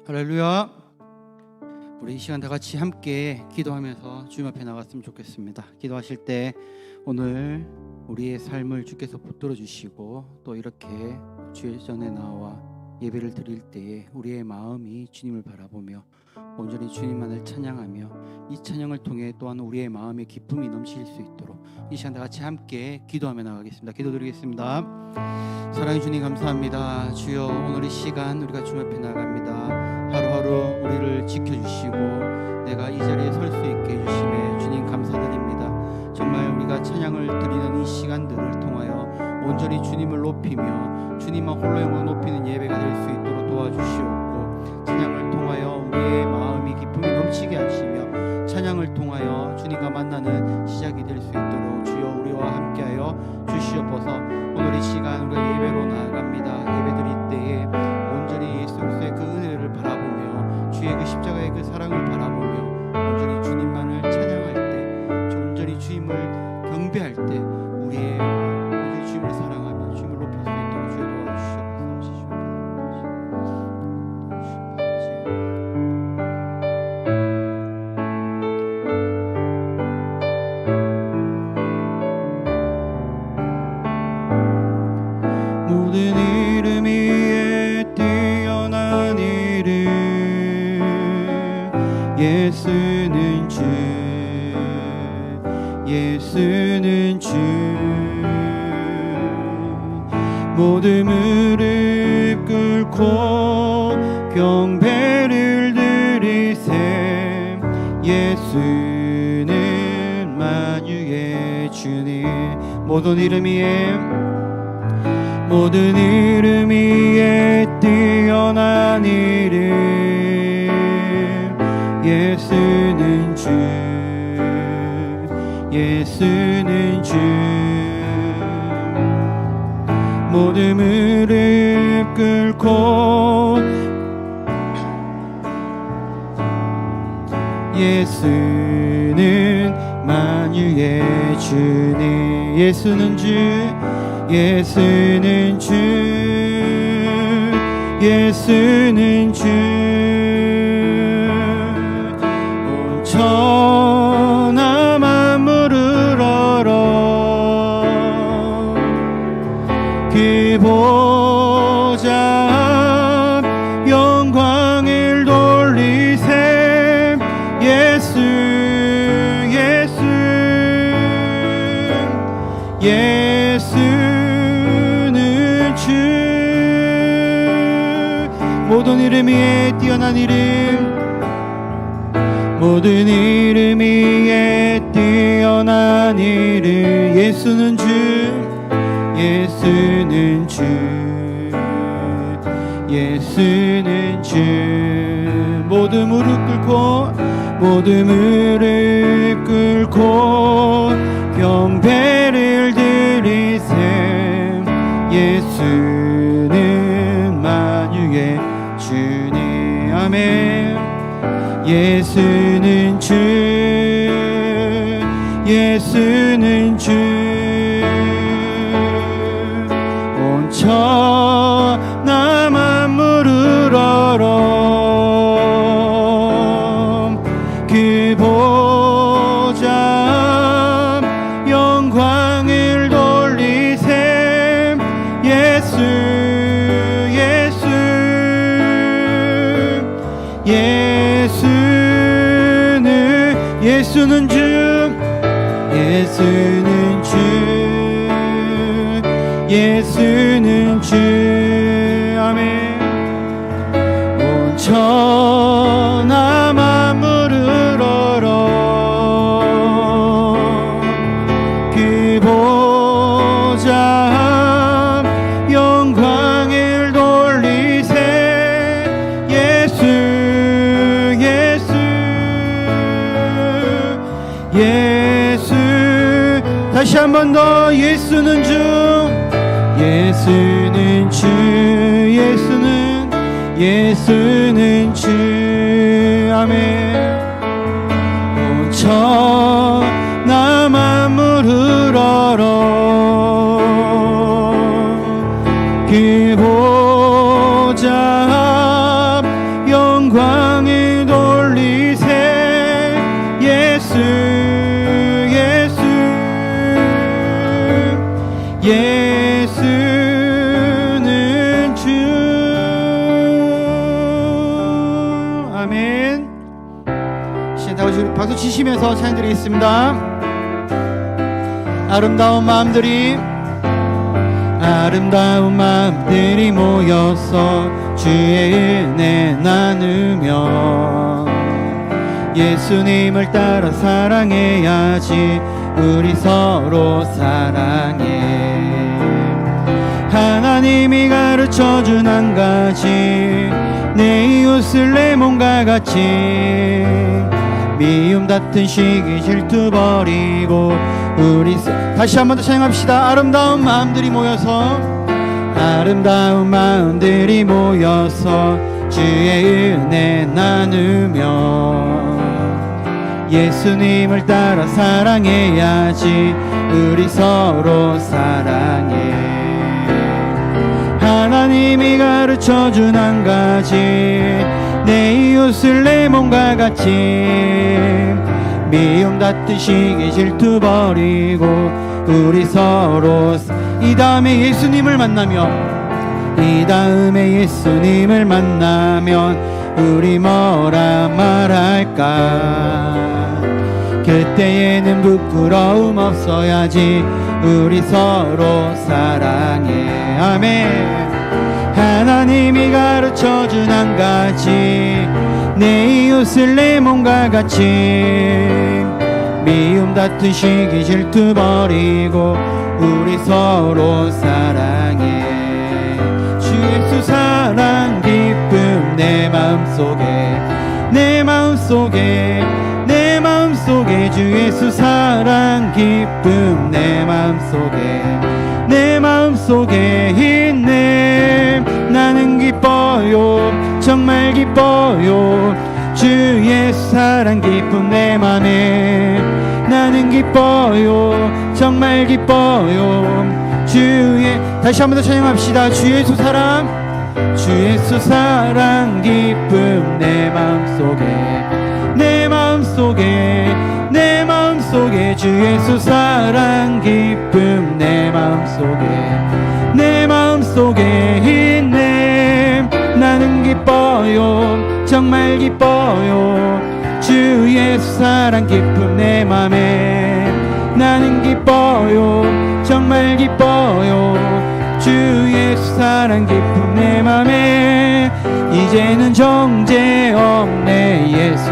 할렐루야. 우리 이 시간 다 같이 함께 기도하면서 주님 앞에 나갔으면 좋겠습니다. 기도하실 때 오늘 우리의 삶을 주께서 붙들어 주시고 또 이렇게 주의 전에 나와 예배를 드릴 때에 우리의 마음이 주님을 바라보며 온전히 주님만을 찬양하며 이 찬양을 통해 또한 우리의 마음에 기쁨이 넘칠 수 있도록 이 시간 다 같이 함께 기도하며 나가겠습니다. 기도드리겠습니다. 사랑해 주님 감사합니다. 주여, 오늘 이 시간 우리가 주님 앞에 나갑니다. 하루하루 우리를 지켜주시고 내가 이 자리에 설 수 있게 해주심에 주님 감사드립니다. 정말 우리가 찬양을 드리는 이 시간들을 통하여 온전히 주님을 높이며 주님만 홀로 영광 높이는 예배가 될 수 있도록 도와주시옵고, 찬양을 통하여 우리의 마음이 기쁨이 넘치게 하시며 찬양을 통하여 주님과 만나는 시작이 될 수 있도록 주여 우리와 함께하여 주시옵소서. 오늘 이 시간 우리가 예배로 나아갑니다. 예배 드릴 때에 온전히 예수 그리스도의 그 은혜를 바라보며 주의 그 십자가의 그 사랑을 바라보며 온전히 주님만을 찬양할 때, 온전히 주님을 경배할 때 우리의 온전히 주님을 사랑하며 주님을 높일 수 있도록 주여 도와주시옵소서. 모든 이름 위에 뛰어난 이름 예수는 주, 예수는 주. 모든 무릎 꿇고 경배를 드리세. 예수는 만유의 주님. 모든 이름 위에, 모든 이름 위에 뛰어난 이름 예수는 주, 예수는 주. 모든 무릎 꿇고 예수는 만유의 주님. 예수는 주, 예수는 주, 예수는 주. 온 천하 만물을 얼어 그 보좌 영광을 돌리세. 예수, 예수, 예수는 주. 모든 이름 위에 뛰어난 이름, 모든 이름 위에 뛰어난 이름 예수는 주, 예수는 주, 예수는 주. 모든 무릎 꿇고, 모든 무릎 꿇고 경배를 드리세. 예수는 만유의 주님. 아멘. 예수는 주, 예수는 주. 온 천하 만물을 얼어 그 보좌 영광을 돌리세. 예수, 예수, 예수는, 예수는 주, 예수는 주, 예수는 주. 아멘. 온 천하 만물을 얼어 그 보좌 영광을 돌리세. 예수, 예수, 예수. 다시 한 번 더. 예수는 주, 예수는 주, 예수는, 예수는 주. 아멘. 온 천하 만물을 얼어 그 보좌 예수 예수는 주. 아멘. 다시 우리 박수 치시면서 찬양드리겠습니다. 아름다운 마음들이 모여서 주의 은혜 나누며 예수님을 따라 사랑해야지. 우리 서로 사랑해. 하나님이 가르쳐준 한 가지, 내 이웃을 내 몸과 같이. 미움 다툰 시기 질투 버리고 우리 다시 한 번 더 찬양합시다. 아름다운 마음들이 모여서 주의 은혜 나누며 예수님을 따라 사랑해야지. 우리 서로 사랑해. 하나님이 가르쳐준 한 가지, 내 이웃을 내 몸과 같이. 미움 다툰 시기 질투 버리고 우리 서로. 이 다음에 예수님을 만나면 우리 뭐라 말할까. 그때에는 부끄러움 없어야지. 우리 서로 사랑해. 아멘. 하나님이 가르쳐준 한 가지, 내 이웃을 내 몸과 같이. 미움 다툰 시기 질투 버리고 우리 서로 사랑해. 주 예수 사랑 기쁨 내 마음속에 주 예수 사랑 기쁨 내 마음속에 있네. 나는 기뻐요, 정말 기뻐요. 주 예수 사랑 기쁨 내 맘에. 나는 기뻐요, 정말 기뻐요. 다시 한 번 더 찬양합시다. 주 예수 사랑 기쁨 내 마음속에 주 예수 사랑 기쁨 내 마음속에 있네. 나는 기뻐요, 정말 기뻐요. 주 예수 사랑 기쁨 내 맘에. 나는 기뻐요, 정말 기뻐요. 주 예수 사랑 기쁨 내 맘에. 이제는 정죄 없네. 예수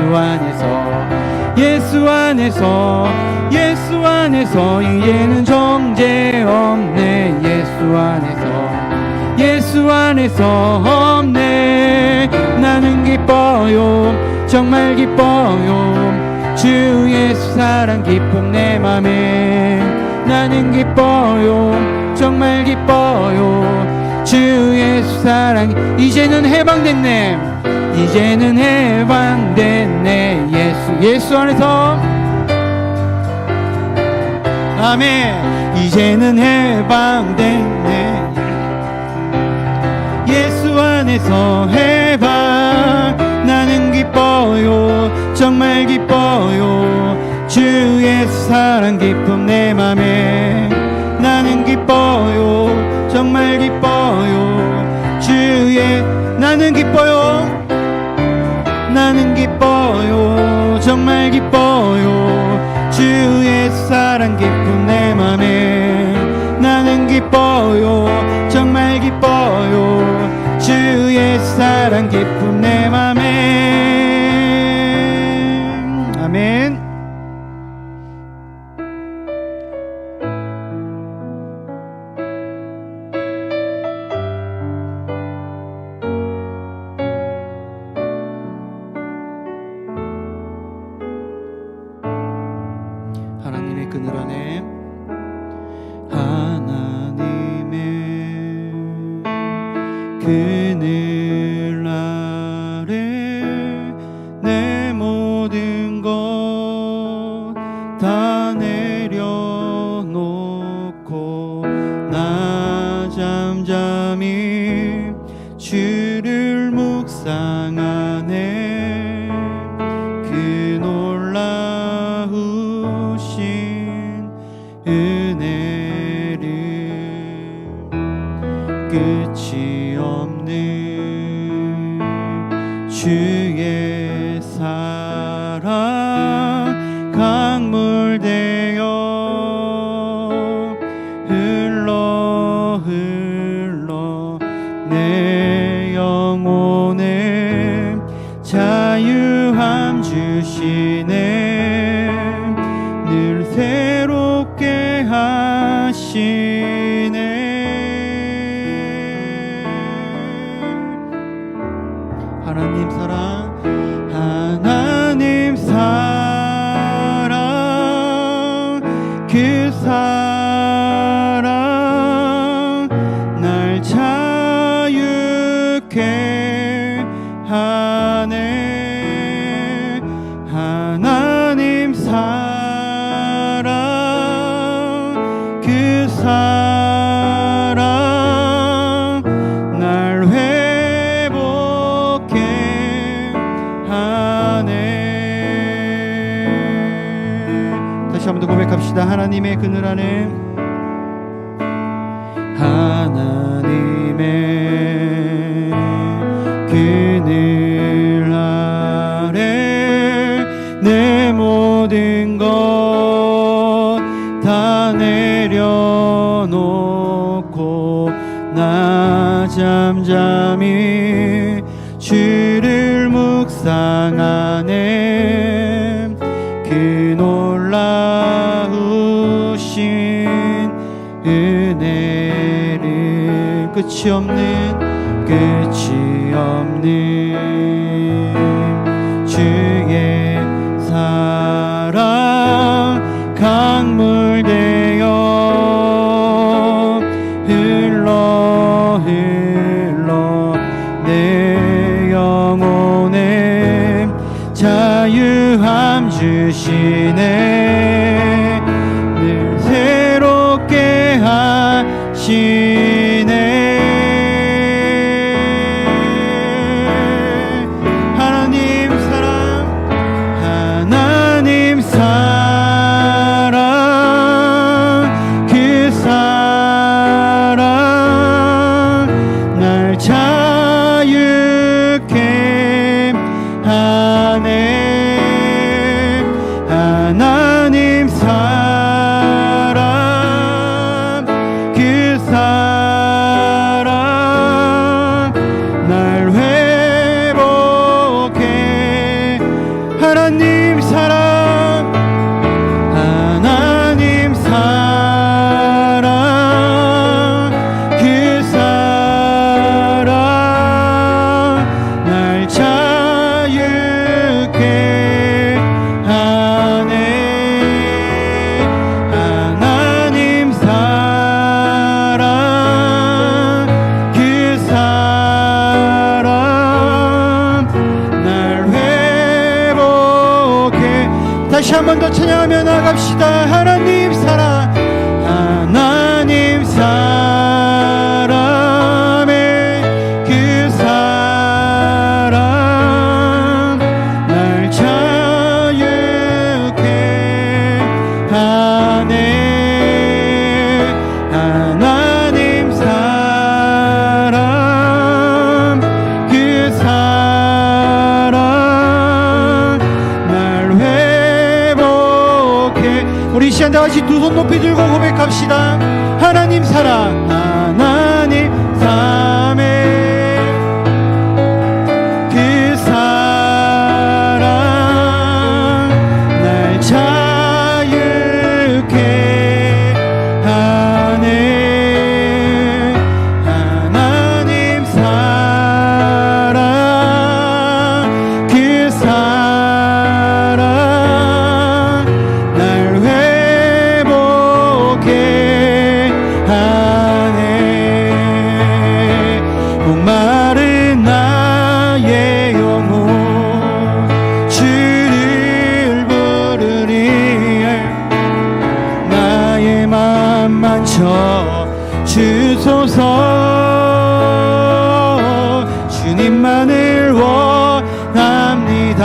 안에서 이제는 정죄 없네. 예수 안에서 없네. 나는 기뻐요, 정말 기뻐요. 주 예수 사랑 기쁨 내 맘에. 나는 기뻐요, 정말 기뻐요. 주 예수 사랑. 이제는 해방됐네. 예수 안에서. 아멘. 이제는 해방됐네. 예수 안에서 해방. 나는 기뻐요, 정말 기뻐요. 주 예수 사랑 기쁨 내 맘에. 나는 기뻐요, 정말 기뻐요. 나는 기뻐요, 정말 기뻐요. 주 예수 사랑 기쁨 내 맘에. 나는 기뻐요, 정말 기뻐요. 주 예수 사랑 기쁨 내 맘에. 아멘. 하나님의 그늘 안에. 하나님의 그늘 아래 내 모든 것 다 내려놓고 나 잠잠히 주를 묵상하네. 그 놀라운 주의 사랑 강물 되어 흘러 내 영혼에 자유함 주시네. 늘 새롭게 하시네. 하나님 사랑, 하나님 사랑, 그 사랑 날 자유케 하네. 하나님 사랑, 그 사랑 날 다시 한번 더 고백합시다. 하나님의 그늘 안에, 하나님의 그늘 아래 내 모든 것 다 내려놓고 나 잠잠히 주를 묵상하네. 그 놀라우신 은혜를 끝이 없는 주의 사랑 강물 되어 흘러 내 영혼에 자유함 주시네. 늘 새롭게 하시네. 하나님 사랑, 그 사랑 날 자유케 하네. 하나님 사랑, 그 사랑 날 회복해. 하나님 사랑, 하나님 사랑, 그 사랑 날 자유케 하네. 하나님 사랑, 그 사랑 날 회복해. 다시 한 번 더 찬양하며 나갑시다. 하나님 사랑, 하나님 사랑의 그 사랑 날 자유케 하네. 하나님 사랑, 그 사랑 날 회복해. 우리 이 시간 다 같이 두 손 높이 들고 고백합시다. 하나님 사랑, 하나님 사랑의 그 사랑 날 자유케 하네. 하나님 사랑, 그 사랑 날 회복해 하네. 목마른 나의 영혼 주를 부르리. 나의 맘 만져 주소서. 주님만을 원합니다.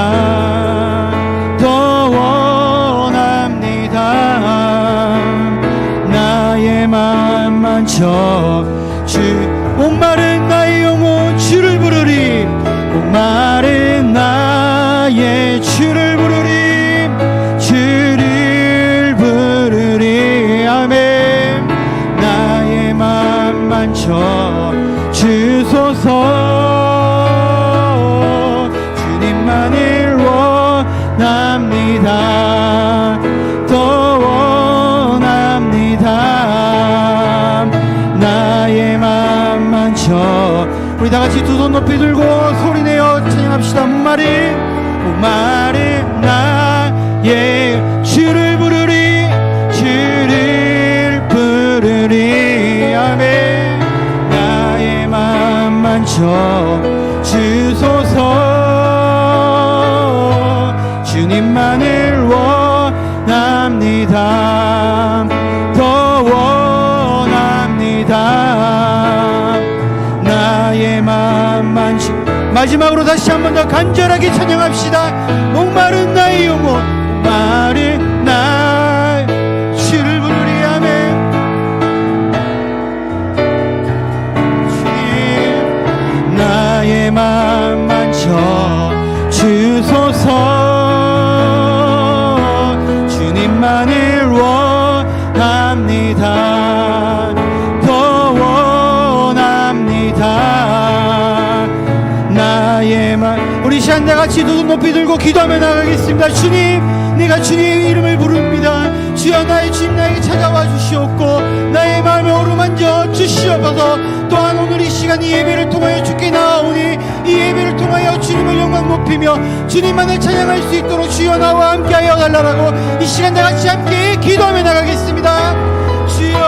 우리 다 같이 두 손 높이 들고 소리내어 찬양합시다. 목마른 나의 주를 부르리, 주를 부르리. 아멘. 나의 맘 만져 주소서. 주님만을 원합니다. 더 원합니다. 나의 맘 만져. 마지막으로 다시 한 번 더 간절하게 찬양합시다. 목마른 나의 영혼, 목마른 나 주를 부르리. 아멘. 주님 나의 맘 만져 주소서. 주님만을 원합니다. 더 원합니다. 나의 맘. 우리 시간 다 같이 두 손 높이 들고 기도하며 나가겠습니다. 주님, 내가 주님의 이름을 부릅니다. 주여, 나의 주님 나에게 찾아와 주시옵고 나의 마음에 어루만져 주시옵소서. 또한 오늘 이 시간 이 예배를 통하여 주께 나아오니 이 예배를 통하여 주님을 영광 높이며 주님만을 찬양할 수 있도록 주여 나와 함께하여 달라라고 이 시간 다 같이 함께 기도하며 나가겠습니다. 주여,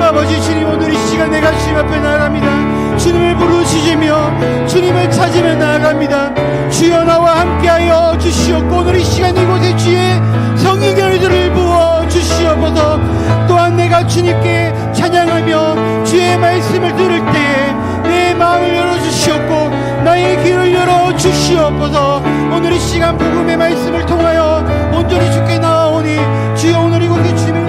아버지 주님, 오늘 이 시간 내가 주님 앞에 나아갑니다. 주님을 부르짖으며 주님을 찾으며 나아갑니다. 주여, 나와 함께하여 주시옵고 오늘 이 시간 이곳에 주의 성령의 열매를 부어 주시옵소서. 또한 내가 주님께 찬양하며 주의 말씀을 들을 때에 내 마음을 열어주시옵고 나의 귀를 열어주시옵소서. 오늘 이 시간 복음의 말씀을 통하여 온전히 주께 나아오니 주여, 오늘 이곳에 주님을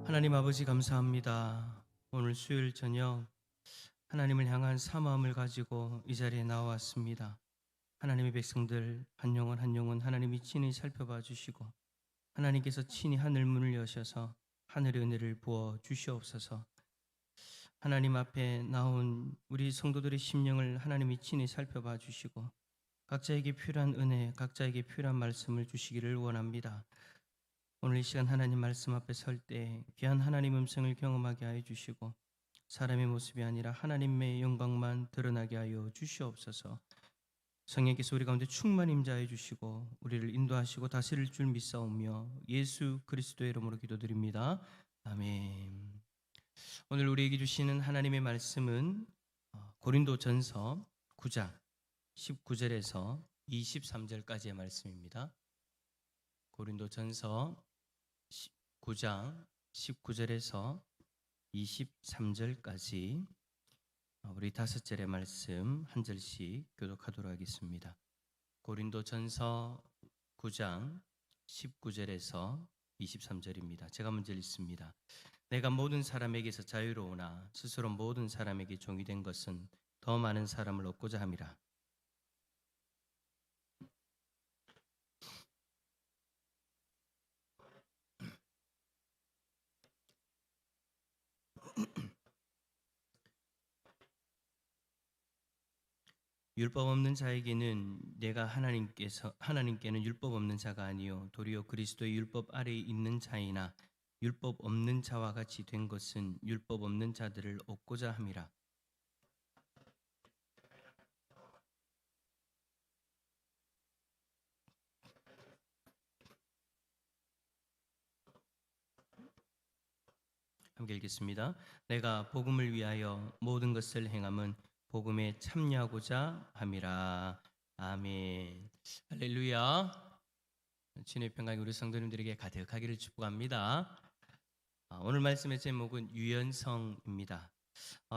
하나님 아버지 감사합니다. 오늘 수요일 저녁 하나님을 향한 사마음을 가지고 이 자리에 나왔습니다. 하나님의 백성들 한 영혼 한 영혼 하나님이 친히 살펴봐 주시고 하나님께서 친히 하늘 문을 여셔서 하늘의 은혜를 부어 주시옵소서. 하나님 앞에 나온 우리 성도들의 심령을 하나님이 친히 살펴봐 주시고 각자에게 필요한 은혜, 각자에게 필요한 말씀을 주시기를 원합니다. 오늘 이 시간 하나님 말씀 앞에 설 때 귀한 하나님 음성을 경험하게 하여 주시고 사람의 모습이 아니라 하나님의 영광만 드러나게 하여 주시옵소서. 성령께서 우리 가운데 충만히 임재하여 주시고 우리를 인도하시고 다스릴 줄 믿사오며 예수 그리스도의 이름으로 기도드립니다. 아멘. 오늘 우리에게 주시는 하나님의 말씀은 고린도전서 9장 19절에서 23절까지의 말씀입니다. 고린도전서 9장 19절에서 23절까지 우리 5절의 말씀 한 절씩 교독하도록 하겠습니다. 고린도전서 9장 19절에서 23절입니다. 제가 먼저 읽습니다. 내가 모든 사람에게서 자유로우나 스스로 모든 사람에게 종이 된 것은 더 많은 사람을 얻고자 함이라. 율법 없는 자에게는 내가 하나님께는 율법 없는 자가 아니요 도리어 그리스도의 율법 아래에 있는 자이나 율법 없는 자와 같이 된 것은 율법 없는 자들을 얻고자 함이라. 함께 읽겠습니다. 내가 복음을 위하여 모든 것을 행함은 복음에 참여하고자 함이라. 아멘. 할렐루야. 주님의 평강이 우리 성도님들에게 가득하기를 축복합니다. 오늘 말씀의 제목은 유연성입니다.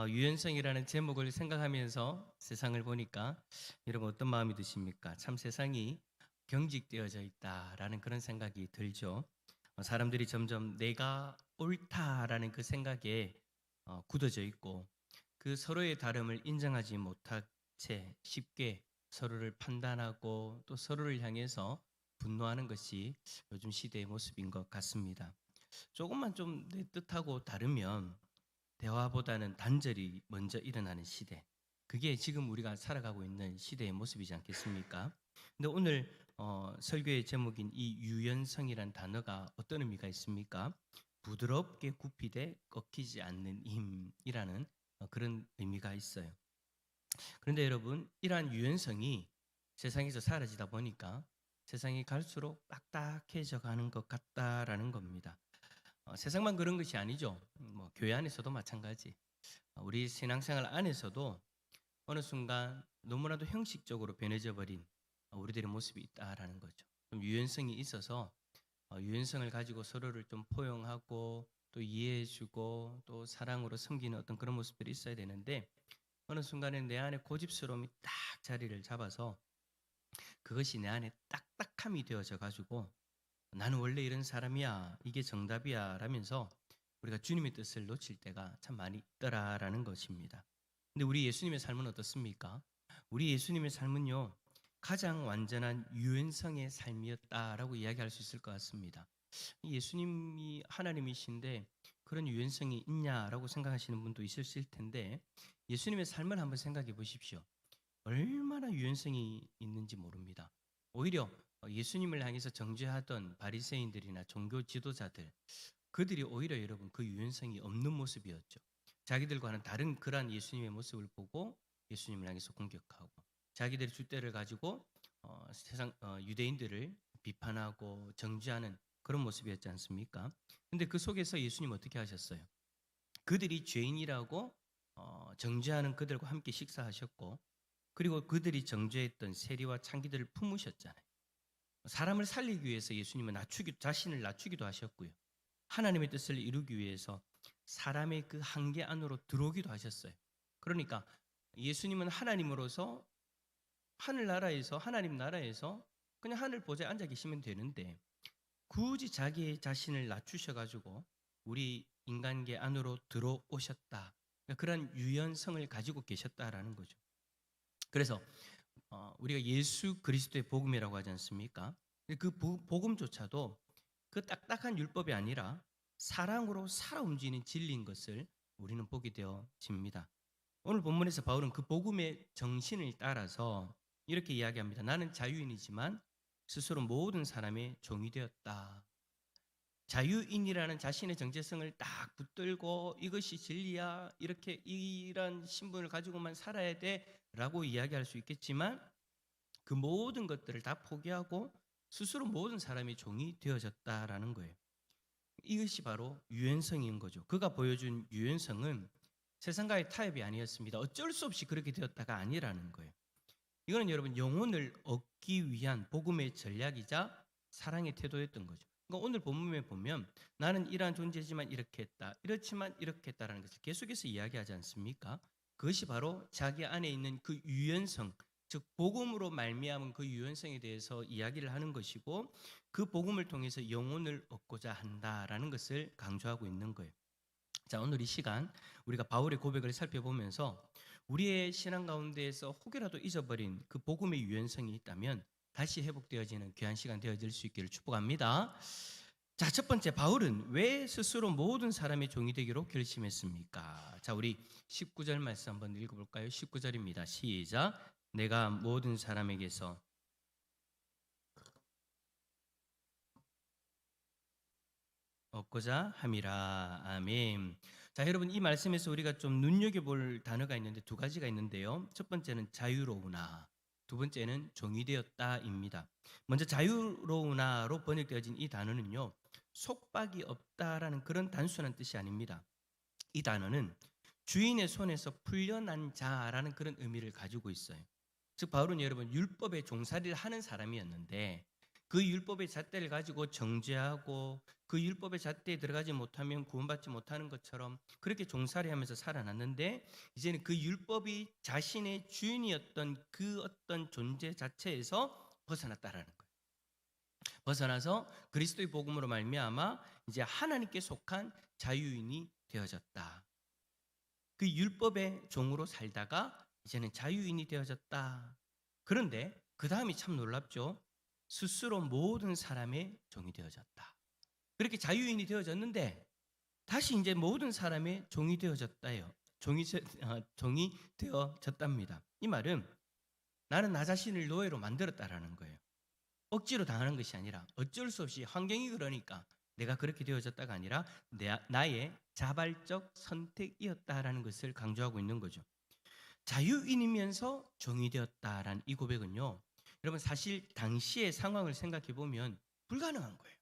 유연성이라는 제목을 생각하면서 세상을 보니까 여러분 어떤 마음이 드십니까? 참 세상이 경직되어져 있다라는 그런 생각이 들죠. 사람들이 점점 내가 옳다라는 그 생각에 굳어져 있고 그 서로의 다름을 인정하지 못한 채 쉽게 서로를 판단하고 또 서로를 향해서 분노하는 것이 요즘 시대의 모습인 것 같습니다. 조금만 좀 내 뜻하고 다르면 대화보다는 단절이 먼저 일어나는 시대. 그게 지금 우리가 살아가고 있는 시대의 모습이지 않겠습니까? 근데 오늘 설교의 제목인 이 유연성이란 단어가 어떤 의미가 있습니까? 부드럽게 굽히되 꺾이지 않는 힘이라는 그런 의미가 있어요. 그런데 여러분, 이러한 유연성이 세상에서 사라지다 보니까 세상이 갈수록 딱딱해져 가는 것 같다라는 겁니다. 세상만 그런 것이 아니죠. 뭐 교회 안에서도 마찬가지. 우리 신앙생활 안에서도 어느 순간 너무나도 형식적으로 변해져 버린 우리들의 모습이 있다라는 거죠. 좀 유연성이 있어서 유연성을 가지고 서로를 좀 포용하고 또 이해해주고 또 사랑으로 섬기는 어떤 그런 모습들이 있어야 되는데 어느 순간에 내 안에 고집스러움이 딱 자리를 잡아서 그것이 내 안에 딱딱함이 되어져 가지고 나는 원래 이런 사람이야, 이게 정답이야 라면서 우리가 주님의 뜻을 놓칠 때가 참 많이 있더라라는 것입니다. 근데 우리 예수님의 삶은 어떻습니까? 우리 예수님의 삶은요, 가장 완전한 유연성의 삶이었다라고 이야기할 수 있을 것 같습니다. 예수님이 하나님이신데 그런 유연성이 있냐라고 생각하시는 분도 있으실 텐데 예수님의 삶을 한번 생각해 보십시오. 얼마나 유연성이 있는지 모릅니다. 오히려 예수님을 향해서 정죄하던 바리새인들이나 종교 지도자들, 그들이 오히려 여러분 그 유연성이 없는 모습이었죠. 자기들과는 다른 그러한 예수님의 모습을 보고 예수님을 향해서 공격하고 자기들의 줏대를 가지고 세상 유대인들을 비판하고 정죄하는 그런 모습이었지 않습니까? 근데 그 속에서 예수님 어떻게 하셨어요? 그들이 죄인이라고 정죄하는 그들과 함께 식사하셨고 그리고 그들이 정죄했던 세리와 창기들을 품으셨잖아요. 사람을 살리기 위해서 예수님은 자신을 낮추기도 하셨고요. 하나님의 뜻을 이루기 위해서 사람의 그 한계 안으로 들어오기도 하셨어요. 그러니까 예수님은 하나님으로서 하늘나라에서 하나님 나라에서 그냥 하늘 보좌에 앉아 계시면 되는데 굳이 자기의 자신을 낮추셔가지고 우리 인간계 안으로 들어오셨다. 그런 유연성을 가지고 계셨다라는 거죠. 그래서 우리가 예수 그리스도의 복음이라고 하지 않습니까? 그 복음조차도 그 딱딱한 율법이 아니라 사랑으로 살아 움직이는 진리인 것을 우리는 보게 되어집니다. 오늘 본문에서 바울은 그 복음의 정신을 따라서 이렇게 이야기합니다. 나는 자유인이지만 스스로 모든 사람의 종이 되었다. 자유인이라는 자신의 정체성을 딱 붙들고 이것이 진리야, 이렇게 이런 신분을 가지고만 살아야 돼라고 이야기할 수 있겠지만 그 모든 것들을 다 포기하고 스스로 모든 사람의 종이 되어졌다라는 거예요. 이것이 바로 유연성인 거죠. 그가 보여준 유연성은 세상과의 타협이 아니었습니다. 어쩔 수 없이 그렇게 되었다가 아니라는 거예요. 이거는 여러분 영혼을 얻기 위한 복음의 전략이자 사랑의 태도였던 거죠. 그러니까 오늘 본문에 보면 나는 이러한 존재지만 이렇게 했다, 이렇지만 이렇게 했다라는 것을 계속해서 이야기하지 않습니까? 그것이 바로 자기 안에 있는 그 유연성, 즉 복음으로 말미암은 그 유연성에 대해서 이야기를 하는 것이고 그 복음을 통해서 영혼을 얻고자 한다라는 것을 강조하고 있는 거예요. 자, 오늘 이 시간 우리가 바울의 고백을 살펴보면서 우리의 신앙 가운데에서 혹여라도 잊어버린 그 복음의 유연성이 있다면 다시 회복되어지는 귀한 시간 되어질 수 있기를 축복합니다. 자, 첫 번째, 바울은 왜 스스로 모든 사람의 종이 되기로 결심했습니까? 자, 우리 19절 말씀 한번 읽어볼까요? 19절입니다. 시작. 내가 모든 사람에게서 얻고자 함이라. 아멘. 자, 여러분 이 말씀에서 우리가 좀 눈여겨볼 단어가 있는데 두 가지가 있는데요. 첫 번째는 자유로우나, 두 번째는 종이 되었다입니다. 먼저 자유로우나로 번역되어진 이 단어는요, 속박이 없다라는 그런 단순한 뜻이 아닙니다. 이 단어는 주인의 손에서 풀려난 자라는 그런 의미를 가지고 있어요. 즉 바울은 여러분 율법의 종살이를 하는 사람이었는데 그 율법의 잣대를 가지고 정죄하고 그 율법의 잣대에 들어가지 못하면 구원받지 못하는 것처럼 그렇게 종살이하면서 살아났는데 이제는 그 율법이 자신의 주인이었던 그 어떤 존재 자체에서 벗어났다라는 거예요. 벗어나서 그리스도의 복음으로 말미암아 이제 하나님께 속한 자유인이 되어졌다. 그 율법의 종으로 살다가 이제는 자유인이 되어졌다. 그런데 그 다음이 참 놀랍죠. 스스로 모든 사람의 종이 되어졌다. 그렇게 자유인이 되어졌는데 다시 이제 모든 사람의 종이 되어졌다요. 종이 되어졌답니다. 이 말은 나는 나 자신을 노예로 만들었다라는 거예요. 억지로 당하는 것이 아니라 어쩔 수 없이 환경이 그러니까 내가 그렇게 되어졌다가 아니라 나의 자발적 선택이었다라는 것을 강조하고 있는 거죠. 자유인이면서 종이 되었다라는 이 고백은요, 여러분 사실 당시의 상황을 생각해 보면 불가능한 거예요.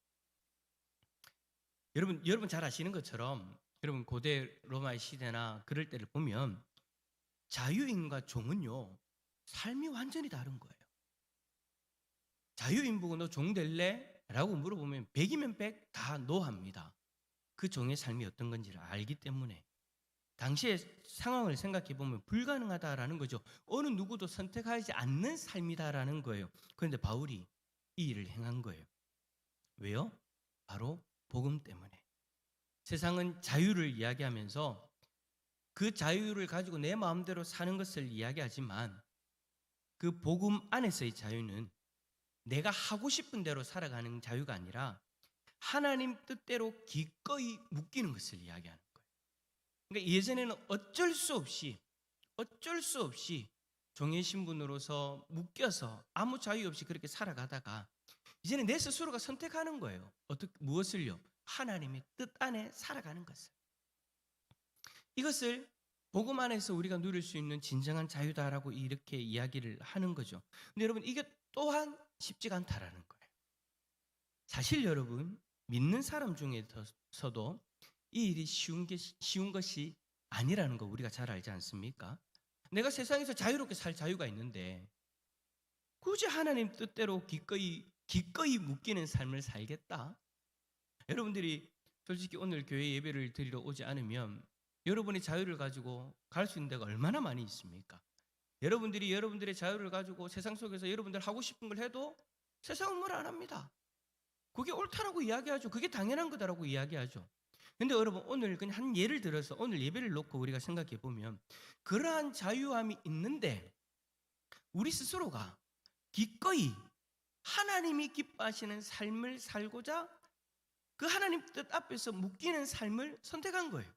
여러분 잘 아시는 것처럼 여러분 고대 로마의 시대나 그럴 때를 보면 자유인과 종은요 삶이 완전히 다른 거예요. 자유인 보고 너 종 될래? 라고 물어보면 100이면 100 다 노합니다. 그 종의 삶이 어떤 건지를 알기 때문에 당시의 상황을 생각해 보면 불가능하다라는 거죠. 어느 누구도 선택하지 않는 삶이다라는 거예요. 그런데 바울이 이 일을 행한 거예요. 왜요? 바로 복음 때문에. 세상은 자유를 이야기하면서 그 자유를 가지고 내 마음대로 사는 것을 이야기하지만 그 복음 안에서의 자유는 내가 하고 싶은 대로 살아가는 자유가 아니라 하나님 뜻대로 기꺼이 묶이는 것을 이야기하는 거예요. 그러니까 예전에는 어쩔 수 없이 종의 신분으로서 묶여서 아무 자유 없이 그렇게 살아가다가 이제는 내 스스로가 선택하는 거예요. 무엇을요? 하나님의 뜻 안에 살아가는 것을. 이것을 복음 안에서 우리가 누릴 수 있는 진정한 자유다라고 이렇게 이야기를 하는 거죠. 근데 여러분 이게 또한 쉽지가 않다라는 거예요. 사실 여러분 믿는 사람 중에서도 이 일이 쉬운 것이 아니라는 거 우리가 잘 알지 않습니까? 내가 세상에서 자유롭게 살 자유가 있는데 굳이 하나님 뜻대로 기꺼이 묶이는 삶을 살겠다? 여러분들이 솔직히 오늘 교회 예배를 드리러 오지 않으면 여러분의 자유를 가지고 갈 수 있는 데가 얼마나 많이 있습니까? 여러분들이 여러분들의 자유를 가지고 세상 속에서 여러분들 하고 싶은 걸 해도 세상은 뭘 안 합니다. 그게 옳다라고 이야기하죠. 그게 당연한 거다라고 이야기하죠. 근데 여러분 오늘 그냥 한 예를 들어서 오늘 예배를 놓고 우리가 생각해 보면 그러한 자유함이 있는데 우리 스스로가 기꺼이 하나님이 기뻐하시는 삶을 살고자 그 하나님 뜻 앞에서 묶이는 삶을 선택한 거예요.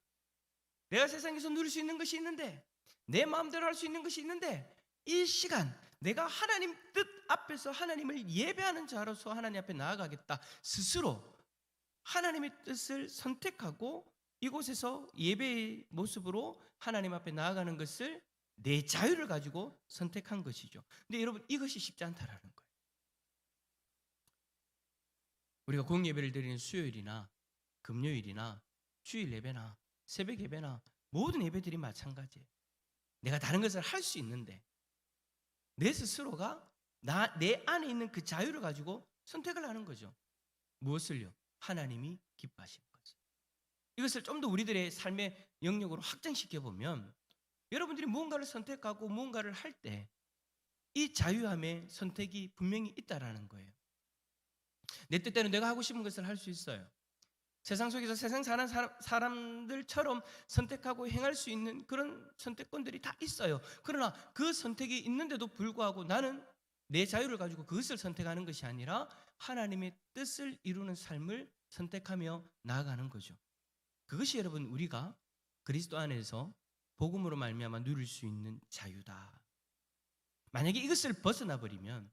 내가 세상에서 누릴 수 있는 것이 있는데 내 마음대로 할 수 있는 것이 있는데 이 시간 내가 하나님 뜻 앞에서 하나님을 예배하는 자로서 하나님 앞에 나아가겠다. 스스로 하나님의 뜻을 선택하고 이곳에서 예배의 모습으로 하나님 앞에 나아가는 것을 내 자유를 가지고 선택한 것이죠. 근데 여러분 이것이 쉽지 않다라는 거예요. 우리가 공예배를 드리는 수요일이나 금요일이나 주일 예배나 새벽 예배나 모든 예배들이 마찬가지예요. 내가 다른 것을 할 수 있는데 내 스스로가 내 안에 있는 그 자유를 가지고 선택을 하는 거죠. 무엇을요? 하나님이 기뻐하시는 거죠. 이것을 좀 더 우리들의 삶의 영역으로 확장시켜 보면 여러분들이 무언가를 선택하고 무언가를 할 때 이 자유함의 선택이 분명히 있다라는 거예요. 내 뜻대로 내가 하고 싶은 것을 할 수 있어요. 세상 속에서 세상 사는 사람들처럼 선택하고 행할 수 있는 그런 선택권들이 다 있어요. 그러나 그 선택이 있는데도 불구하고 나는 내 자유를 가지고 그것을 선택하는 것이 아니라 하나님의 뜻을 이루는 삶을 선택하며 나아가는 거죠. 그것이 여러분 우리가 그리스도 안에서 복음으로 말미암아 누릴 수 있는 자유다. 만약에 이것을 벗어나 버리면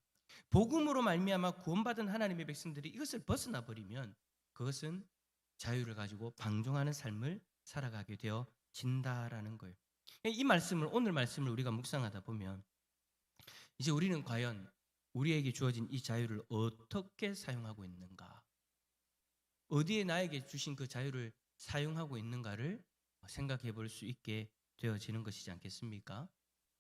복음으로 말미암아 구원받은 하나님의 백성들이 이것을 벗어나 버리면 그것은 자유를 가지고 방종하는 삶을 살아가게 되어진다라는 거예요. 이 말씀을 오늘 말씀을 우리가 묵상하다 보면 이제 우리는 과연 우리에게 주어진 이 자유를 어떻게 사용하고 있는가? 어디에 나에게 주신 그 자유를 사용하고 있는가를 생각해 볼 수 있게 되어지는 것이지 않겠습니까?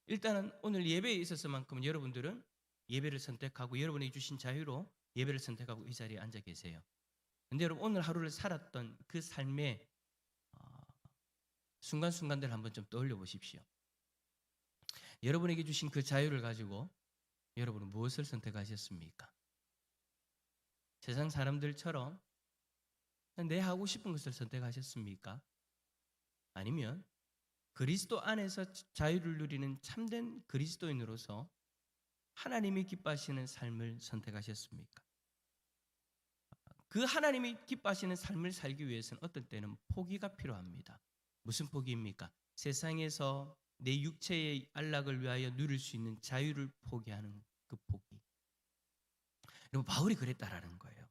일단은 오늘 예배에 있어서만큼은 여러분들은 예배를 선택하고 여러분이 주신 자유로 예배를 선택하고 이 자리에 앉아 계세요. 근데 여러분 오늘 하루를 살았던 그 삶의 순간순간들 한번 좀 떠올려 보십시오. 여러분에게 주신 그 자유를 가지고 여러분은 무엇을 선택하셨습니까? 세상 사람들처럼 내 하고 싶은 것을 선택하셨습니까? 아니면 그리스도 안에서 자유를 누리는 참된 그리스도인으로서 하나님이 기뻐하시는 삶을 선택하셨습니까? 그 하나님이 기뻐하시는 삶을 살기 위해서는 어떤 때는 포기가 필요합니다. 무슨 포기입니까? 세상에서 내 육체의 안락을 위하여 누릴 수 있는 자유를 포기하는 그 포기. 여러분, 바울이 그랬다라는 거예요.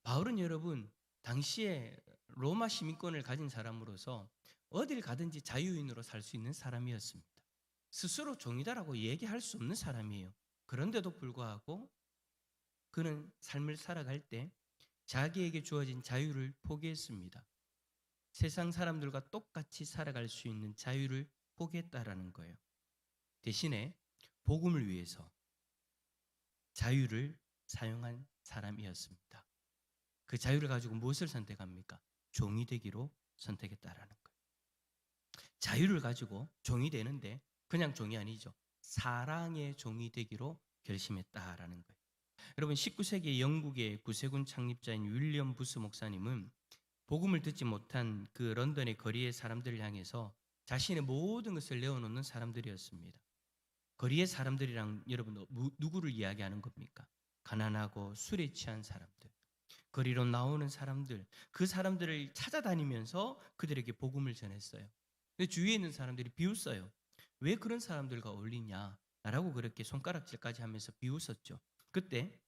바울은 여러분 당시에 로마 시민권을 가진 사람으로서 어딜 가든지 자유인으로 살 수 있는 사람이었습니다. 스스로 종이다라고 얘기할 수 없는 사람이에요. 그런데도 불구하고 그는 삶을 살아갈 때 자기에게 주어진 자유를 포기했습니다. 세상 사람들과 똑같이 살아갈 수 있는 자유를 포기했다라는 거예요. 대신에 복음을 위해서 자유를 사용한 사람이었습니다. 그 자유를 가지고 무엇을 선택합니까? 종이 되기로 선택했다라는 거예요. 자유를 가지고 종이 되는데 그냥 종이 아니죠. 사랑의 종이 되기로 결심했다라는 거예요. 여러분, 19세기 영국의 구세군 창립자인 윌리엄 부스 목사님은 복음을 듣지 못한 그 런던의 거리의 사람들을 향해서 자신의 모든 것을 내어놓는 사람들이었습니다. 거리의 사람들이랑 여러분 누구를 이야기하는 겁니까? 가난하고 술에 취한 사람들, 거리로 나오는 사람들, 그 사람들을 찾아다니면서 그들에게 복음을 전했어요. 근데 주위에 있는 사람들이 비웃어요. 왜 그런 사람들과 어울리냐라고 그렇게 손가락질까지 하면서 비웃었죠. 그때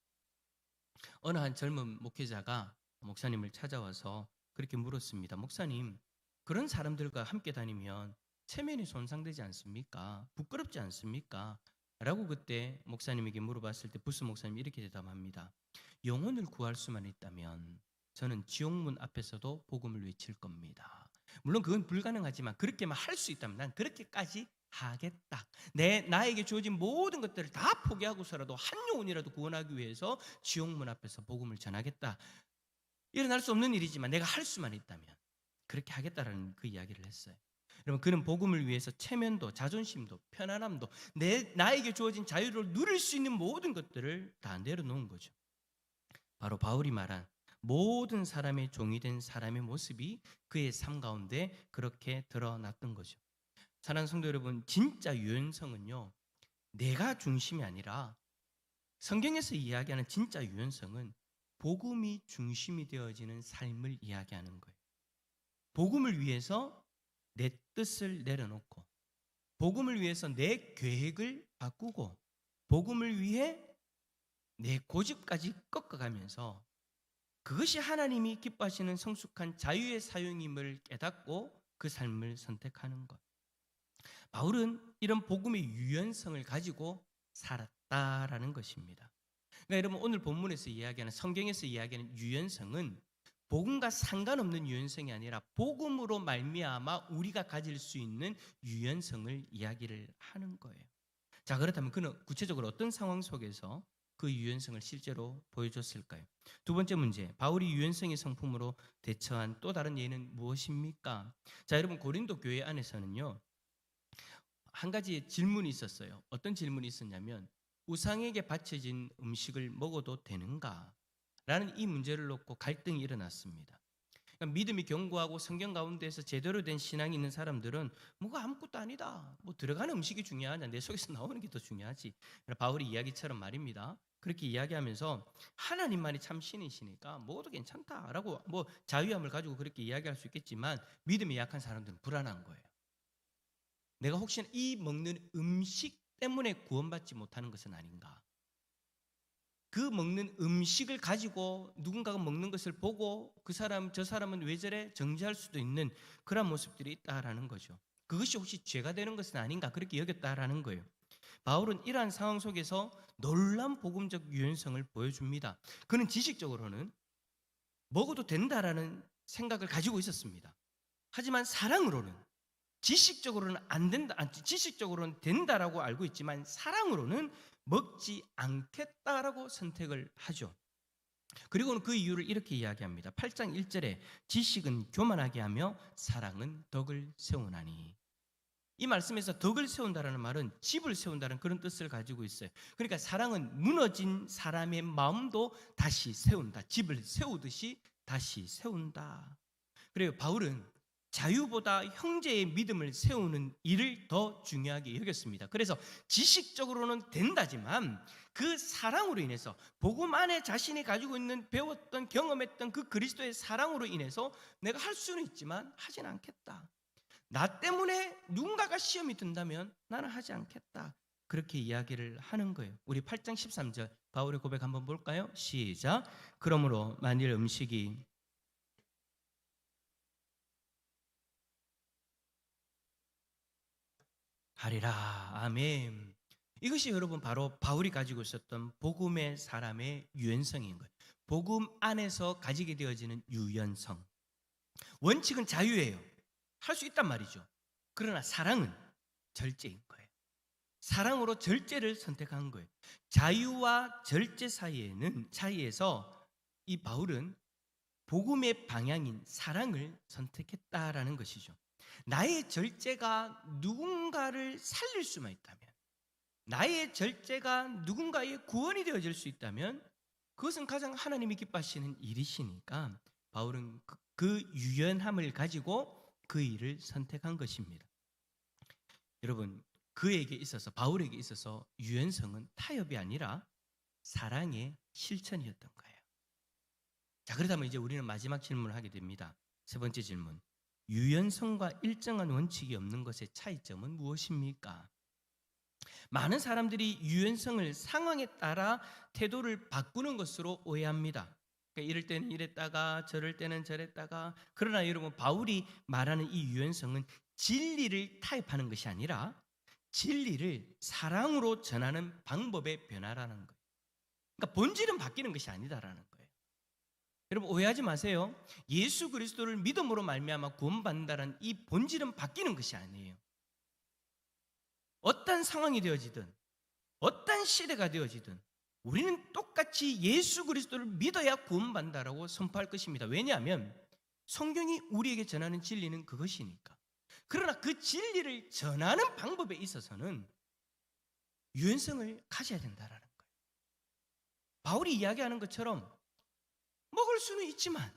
어느 한 젊은 목회자가 목사님을 찾아와서 그렇게 물었습니다. 목사님, 그런 사람들과 함께 다니면 체면이 손상되지 않습니까? 부끄럽지 않습니까? 라고 그때 목사님에게 물어봤을 때 부스 목사님이 이렇게 대답합니다. 영혼을 구할 수만 있다면 저는 지옥문 앞에서도 복음을 외칠 겁니다. 물론 그건 불가능하지만 그렇게만 할 수 있다면 난 그렇게까지 하겠다. 나에게 주어진 모든 것들을 다 포기하고서라도 한 영혼이라도 구원하기 위해서 지옥문 앞에서 복음을 전하겠다. 일어날 수 없는 일이지만 내가 할 수만 있다면 그렇게 하겠다라는 그 이야기를 했어요. 여러분, 그는 복음을 위해서 체면도 자존심도 편안함도 나에게 주어진 자유를 누릴 수 있는 모든 것들을 다 내려놓은 거죠. 바로 바울이 말한 모든 사람의 종이 된 사람의 모습이 그의 삶 가운데 그렇게 드러났던 거죠. 사랑하는 성도 여러분, 진짜 유연성은요, 내가 중심이 아니라 성경에서 이야기하는 진짜 유연성은 복음이 중심이 되어지는 삶을 이야기하는 거예요. 복음을 위해서 내 뜻을 내려놓고, 복음을 위해서 내 계획을 바꾸고, 복음을 위해 내 고집까지 꺾어가면서 그것이 하나님이 기뻐하시는 성숙한 자유의 사용임을 깨닫고 그 삶을 선택하는 것. 바울은 이런 복음의 유연성을 가지고 살았다라는 것입니다. 그러니까 여러분, 오늘 본문에서 이야기하는, 성경에서 이야기하는 유연성은 복음과 상관없는 유연성이 아니라 복음으로 말미암아 우리가 가질 수 있는 유연성을 이야기를 하는 거예요. 자, 그렇다면 그는 구체적으로 어떤 상황 속에서 그 유연성을 실제로 보여줬을까요? 두 번째 문제, 바울이 유연성의 성품으로 대처한 또 다른 예는 무엇입니까? 자, 여러분, 고린도 교회 안에서는요, 한 가지 질문이 있었어요. 어떤 질문이 있었냐면, 우상에게 바쳐진 음식을 먹어도 되는가? 라는 이 문제를 놓고 갈등이 일어났습니다. 그러니까 믿음이 견고하고 성경 가운데에서 제대로 된 신앙이 있는 사람들은 뭐가 아무것도 아니다. 뭐 들어가는 음식이 중요하냐, 내 속에서 나오는 게 더 중요하지. 바울의 이야기처럼 말입니다. 그렇게 이야기하면서 하나님만이 참 신이시니까 먹어도 괜찮다라고 뭐 자유함을 가지고 그렇게 이야기할 수 있겠지만, 믿음이 약한 사람들은 불안한 거예요. 내가 혹시나 이 먹는 음식 때문에 구원받지 못하는 것은 아닌가? 그 먹는 음식을 가지고 누군가가 먹는 것을 보고 그 사람 저 사람은 왜 저래 정죄할 수도 있는 그런 모습들이 있다라는 거죠. 그것이 혹시 죄가 되는 것은 아닌가, 그렇게 여겼다라는 거예요. 바울은 이러한 상황 속에서 놀라운 복음적 유연성을 보여줍니다. 그는 지식적으로는 먹어도 된다라는 생각을 가지고 있었습니다. 하지만 사랑으로는, 지식적으로는 안 된다, 지식적으로는 된다라고 알고 있지만 사랑으로는 먹지 않겠다라고 선택을 하죠. 그리고는 그 이유를 이렇게 이야기합니다. 8장 1절에 지식은 교만하게 하며 사랑은 덕을 세우나니. 이 말씀에서 덕을 세운다라는 말은 집을 세운다는 그런 뜻을 가지고 있어요. 그러니까 사랑은 무너진 사람의 마음도 다시 세운다. 집을 세우듯이 다시 세운다. 그래요. 바울은 자유보다 형제의 믿음을 세우는 일을 더 중요하게 여겼습니다. 그래서 지식적으로는 된다지만 그 사랑으로 인해서 복음 안에 자신이 가지고 있는 배웠던 경험했던 그 그리스도의 사랑으로 인해서 내가 할 수는 있지만 하진 않겠다. 나 때문에 누군가가 시험이 든다면 나는 하지 않겠다. 그렇게 이야기를 하는 거예요. 우리 8장 13절 바울의 고백 한번 볼까요? 시작. 그러므로 만일 음식이 하리라. 아멘. 이것이 여러분 바로 바울이 가지고 있었던 복음의 사람의 유연성인 거예요. 복음 안에서 가지게 되어지는 유연성. 원칙은 자유예요. 할 수 있단 말이죠. 그러나 사랑은 절제인 거예요. 사랑으로 절제를 선택한 거예요. 자유와 절제 사이에서 이 바울은 복음의 방향인 사랑을 선택했다라는 것이죠. 나의 절제가 누군가를 살릴 수만 있다면, 나의 절제가 누군가의 구원이 되어질 수 있다면 그것은 가장 하나님이 기뻐하시는 일이시니까 바울은 그 유연함을 가지고 그 일을 선택한 것입니다. 여러분, 그에게 있어서, 바울에게 있어서 유연성은 타협이 아니라 사랑의 실천이었던 거예요. 자, 그렇다면 이제 우리는 마지막 질문을 하게 됩니다. 세 번째 질문. 유연성과 일정한 원칙이 없는 것의 차이점은 무엇입니까? 많은 사람들이 유연성을 상황에 따라 태도를 바꾸는 것으로 오해합니다. 그러니까 이럴 때는 이랬다가 저럴 때는 저랬다가, 그러나 여러분, 바울이 말하는 이 유연성은 진리를 타협하는 것이 아니라 진리를 사랑으로 전하는 방법의 변화라는 거예요. 그러니까 본질은 바뀌는 것이 아니다라는 거예요. 여러분, 오해하지 마세요. 예수 그리스도를 믿음으로 말미암아 구원받는다는 이 본질은 바뀌는 것이 아니에요. 어떤 상황이 되어지든 어떤 시대가 되어지든 우리는 똑같이 예수 그리스도를 믿어야 구원받는다라고 선포할 것입니다. 왜냐하면 성경이 우리에게 전하는 진리는 그것이니까. 그러나 그 진리를 전하는 방법에 있어서는 유연성을 가져야 된다라는 거예요. 바울이 이야기하는 것처럼 먹을 수는 있지만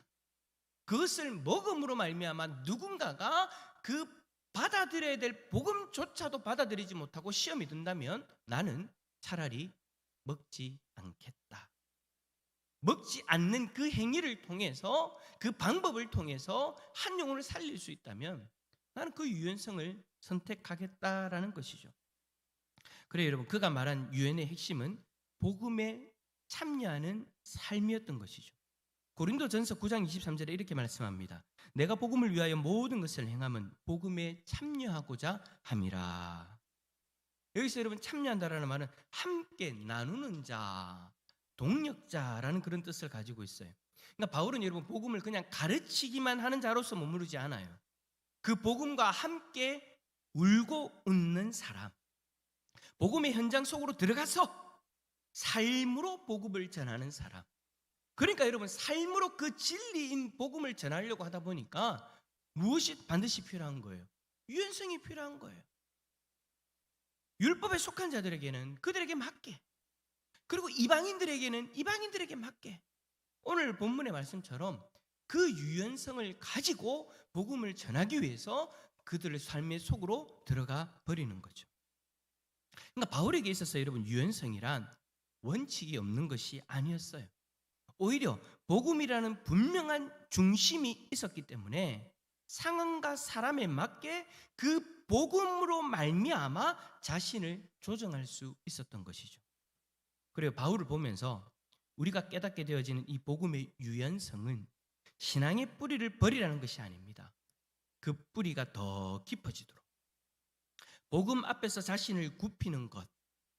그것을 먹음으로 말미암아 누군가가 그 받아들여야 될 복음조차도 받아들이지 못하고 시험이 든다면 나는 차라리 먹지 않겠다. 먹지 않는 그 행위를 통해서, 그 방법을 통해서 한 영혼을 살릴 수 있다면 나는 그 유연성을 선택하겠다라는 것이죠. 그래요, 여러분, 그가 말한 유연의 핵심은 복음에 참여하는 삶이었던 것이죠. 고린도전서 9장 23절에 이렇게 말씀합니다. 내가 복음을 위하여 모든 것을 행함은 복음에 참여하고자 함이라. 여기서 여러분, 참여한다라는 말은 함께 나누는 자, 동력자라는 그런 뜻을 가지고 있어요. 그러니까 바울은 여러분, 복음을 그냥 가르치기만 하는 자로서 머무르지 않아요. 그 복음과 함께 울고 웃는 사람, 복음의 현장 속으로 들어가서 삶으로 복음을 전하는 사람. 그러니까 여러분, 삶으로 그 진리인 복음을 전하려고 하다 보니까 무엇이 반드시 필요한 거예요? 유연성이 필요한 거예요. 율법에 속한 자들에게는 그들에게 맞게, 그리고 이방인들에게는 이방인들에게 맞게, 오늘 본문의 말씀처럼 그 유연성을 가지고 복음을 전하기 위해서 그들의 삶의 속으로 들어가 버리는 거죠. 그러니까 바울에게 있어서 여러분, 유연성이란 원칙이 없는 것이 아니었어요. 오히려 복음이라는 분명한 중심이 있었기 때문에 상황과 사람에 맞게 그 복음으로 말미암아 자신을 조정할 수 있었던 것이죠. 그리고 바울을 보면서 우리가 깨닫게 되어지는 이 복음의 유연성은 신앙의 뿌리를 버리라는 것이 아닙니다. 그 뿌리가 더 깊어지도록, 복음 앞에서 자신을 굽히는 것,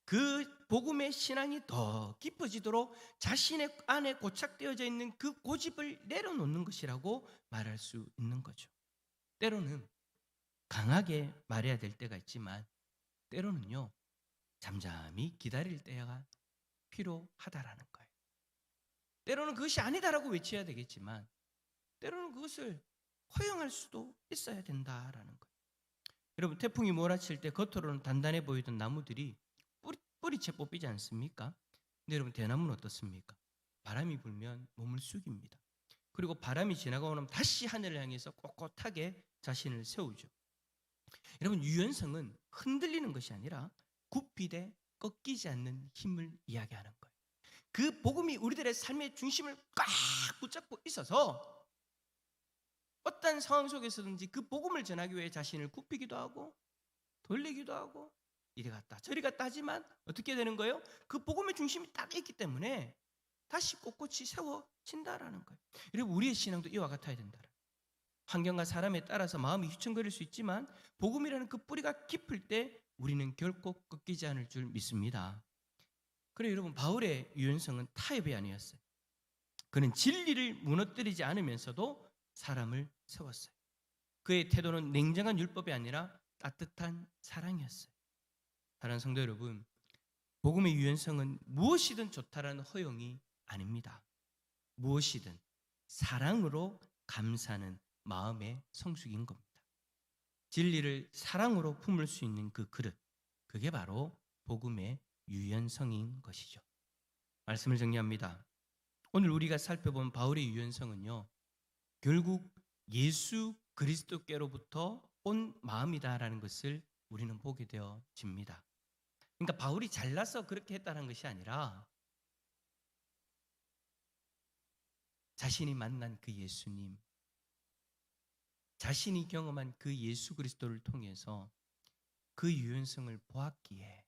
그 복음의 신앙이 더 깊어지도록 자신의 안에 고착되어져 있는 그 고집을 내려놓는 것이라고 말할 수 있는 거죠. 때로는 강하게 말해야 될 때가 있지만 때로는요, 잠잠히 기다릴 때가 필요하다라는 거예요. 때로는 그것이 아니다라고 외쳐야 되겠지만 때로는 그것을 허용할 수도 있어야 된다라는 거예요. 여러분, 태풍이 몰아칠 때 겉으로는 단단해 보이던 나무들이 뿌리채 뽑히지 않습니까? 근데 여러분, 대나무는 어떻습니까? 바람이 불면 몸을 숙입니다. 그리고 바람이 지나가고 나면 다시 하늘을 향해서 꼿꼿하게 자신을 세우죠. 여러분, 유연성은 흔들리는 것이 아니라 굽히되 꺾이지 않는 힘을 이야기하는 거예요. 그 복음이 우리들의 삶의 중심을 꽉 붙잡고 있어서 어떤 상황 속에서든지 그 복음을 전하기 위해 자신을 굽히기도 하고 돌리기도 하고 이리 갔다 저리 갔다 하지만 어떻게 되는 거예요? 그 복음의 중심이 딱 있기 때문에 다시 꼿꼿이 세워진다라는 거예요. 여러분, 우리의 신앙도 이와 같아야 된다. 환경과 사람에 따라서 마음이 휘청거릴 수 있지만 복음이라는 그 뿌리가 깊을 때 우리는 결코 꺾이지 않을 줄 믿습니다. 그래서 여러분, 바울의 유연성은 타협이 아니었어요. 그는 진리를 무너뜨리지 않으면서도 사람을 세웠어요. 그의 태도는 냉정한 율법이 아니라 따뜻한 사랑이었어요. 사랑하는 성도 여러분, 복음의 유연성은 무엇이든 좋다라는 허용이 아닙니다. 무엇이든 사랑으로 감사하는 마음의 성숙인 겁니다. 진리를 사랑으로 품을 수 있는 그 그릇, 그게 바로 복음의 유연성인 것이죠. 말씀을 정리합니다. 오늘 우리가 살펴본 바울의 유연성은요, 결국 예수 그리스도께로부터 온 마음이다라는 것을 우리는 보게 되어집니다. 그러니까 바울이 잘나서 그렇게 했다는 것이 아니라 자신이 만난 그 예수님, 자신이 경험한 그 예수 그리스도를 통해서 그 유연성을 보았기에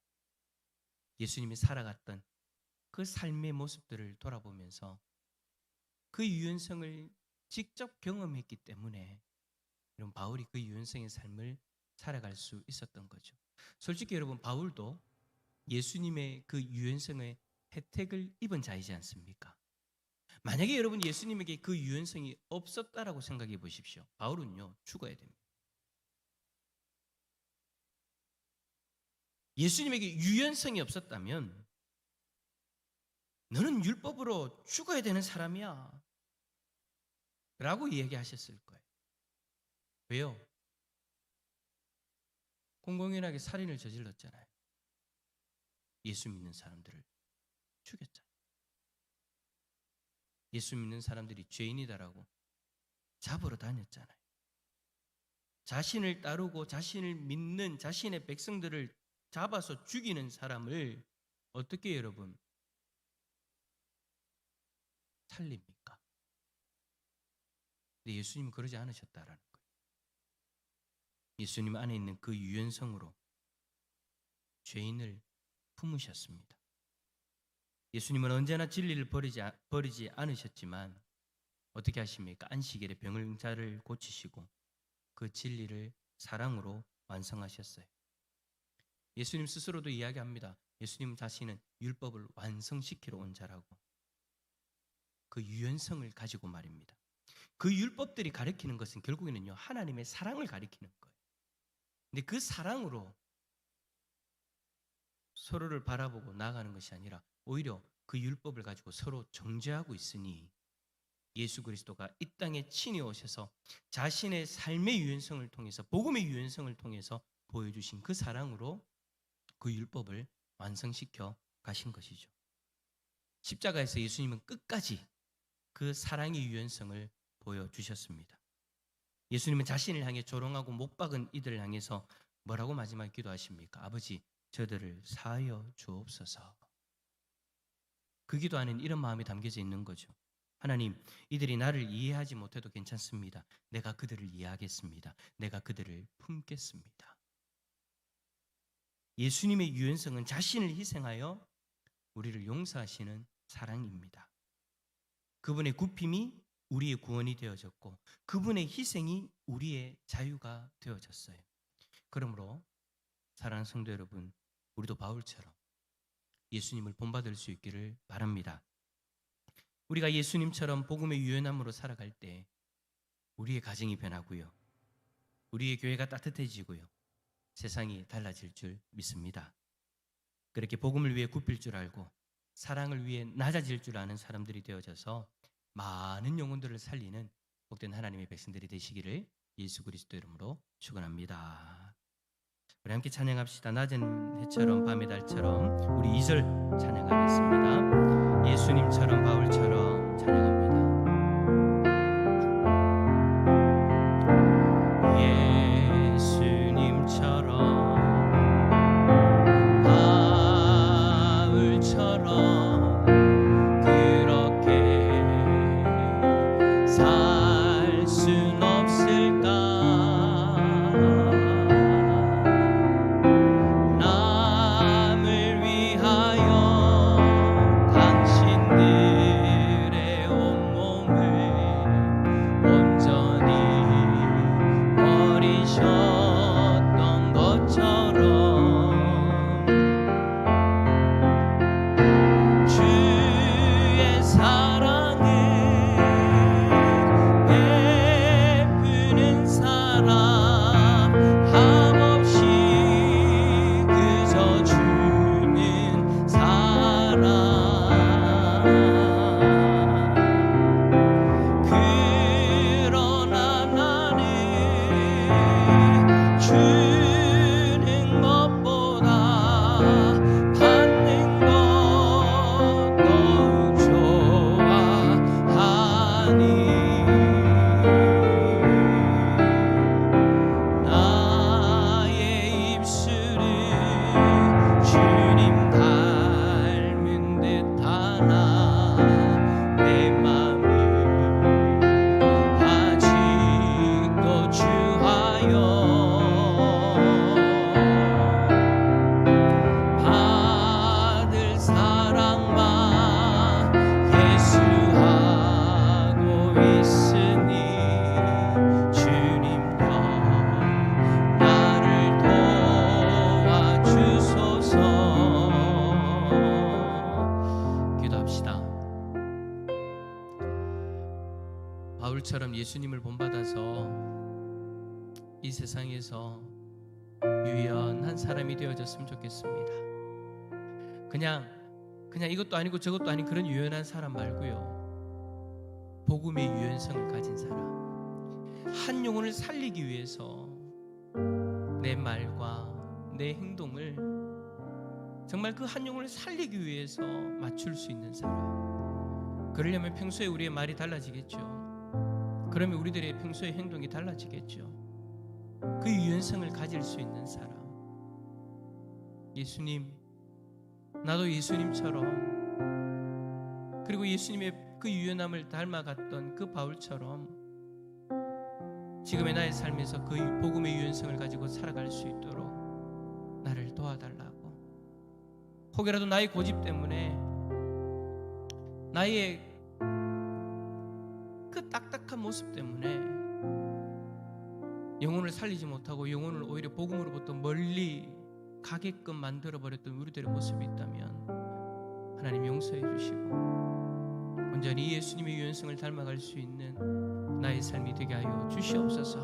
예수님이 살아갔던 그 삶의 모습들을 돌아보면서 그 유연성을 직접 경험했기 때문에 이런 바울이 그 유연성의 삶을 살아갈 수 있었던 거죠. 솔직히 여러분, 바울도 예수님의 그 유연성의 혜택을 입은 자이지 않습니까? 만약에 여러분 예수님에게 그 유연성이 없었다라고 생각해 보십시오. 바울은요, 죽어야 됩니다. 예수님에게 유연성이 없었다면 너는 율법으로 죽어야 되는 사람이야 라고 이야기하셨을 거예요. 왜요? 공공연하게 살인을 저질렀잖아요. 예수 믿는 사람들을 죽였잖아요. 예수 믿는 사람들이 죄인이다라고 잡으러 다녔잖아요. 자신을 따르고 자신을 믿는 자신의 백성들을 잡아서 죽이는 사람을 어떻게 여러분 살립니까? 근데 예수님은 그러지 않으셨다라는 거예요. 예수님 안에 있는 그 유연성으로 죄인을 품으셨습니다. 예수님은 언제나 진리를 버리지 않으셨지만 어떻게 하십니까? 안식일에 병을 자를 고치시고 그 진리를 사랑으로 완성하셨어요. 예수님 스스로도 이야기합니다. 예수님 자신은 율법을 완성시키러 온 자라고. 그 유연성을 가지고 말입니다. 그 율법들이 가리키는 것은 결국에는요, 하나님의 사랑을 가리키는 거예요. 근데 그 사랑으로 서로를 바라보고 나아가는 것이 아니라 오히려 그 율법을 가지고 서로 정죄하고 있으니 예수 그리스도가 이 땅에 친히 오셔서 자신의 삶의 유연성을 통해서, 복음의 유연성을 통해서 보여주신 그 사랑으로 그 율법을 완성시켜 가신 것이죠. 십자가에서 예수님은 끝까지 그 사랑의 유연성을 보여주셨습니다. 예수님은 자신을 향해 조롱하고 못 박은 이들을 향해서 뭐라고 마지막에 기도하십니까? 아버지, 저들을 사하여 주옵소서. 그 기도 안에는 이런 마음이 담겨져 있는 거죠. 하나님, 이들이 나를 이해하지 못해도 괜찮습니다. 내가 그들을 이해하겠습니다. 내가 그들을 품겠습니다. 예수님의 유연성은 자신을 희생하여 우리를 용서하시는 사랑입니다. 그분의 굽힘이 우리의 구원이 되어졌고 그분의 희생이 우리의 자유가 되어졌어요. 그러므로 사랑하는 성도 여러분, 우리도 바울처럼 예수님을 본받을 수 있기를 바랍니다. 우리가 예수님처럼 복음의 유연함으로 살아갈 때 우리의 가정이 변하고요, 우리의 교회가 따뜻해지고요, 세상이 달라질 줄 믿습니다. 그렇게 복음을 위해 굽힐 줄 알고 사랑을 위해 낮아질 줄 아는 사람들이 되어져서 많은 영혼들을 살리는 복된 하나님의 백성들이 되시기를 예수 그리스도 이름으로 축원합니다. 우리 함께 찬양합시다. 낮은 해처럼 밤의 달처럼. 우리 2절 찬양하겠습니다. 예수님처럼 바울처럼 찬양합니다. 것처럼 그렇게 살 순 없을까? 남을 위하여 당신들의 온몸을 온전히 버리셨던 것처럼 주의 사랑을 베푸는 사람 함없이 그저 주는 사람 그러나 나는 주는 것보다 받는 것 더욱 좋아하니 나의 입술은 주님 닮은 듯하나 내 맘은 아직도 주하여 받을 사랑만 예수하고 있으니 주님여 나를 도와주소서. 기도합시다. 바울처럼 예수님을 본받아서 이 세상에서 유연한 사람이 되어졌으면 좋겠습니다. 그냥 이것도 아니고 저것도 아닌 그런 유연한 사람 말고요, 복음의 유연성을 가진 사람, 한 영혼을 살리기 위해서 내 말과 내 행동을 정말 그 한 영혼을 살리기 위해서 맞출 수 있는 사람. 그러려면 평소에 우리의 말이 달라지겠죠. 그러면 우리들의 평소의 행동이 달라지겠죠. 그 유연성을 가질 수 있는 사람. 예수님, 나도 예수님처럼, 그리고 예수님의 그 유연함을 닮아갔던 그 바울처럼 지금의 나의 삶에서 그 복음의 유연성을 가지고 살아갈 수 있도록 나를 도와달라고. 혹여라도 나의 고집 때문에, 나의 그 딱딱한 모습 때문에 영혼을 살리지 못하고 영혼을 오히려 복음으로부터 멀리 가게끔 만들어버렸던 우리들의 모습이 있다면 하나님 용서해 주시고 온전히 예수님의 유연성을 닮아갈 수 있는 나의 삶이 되게 하여 주시옵소서.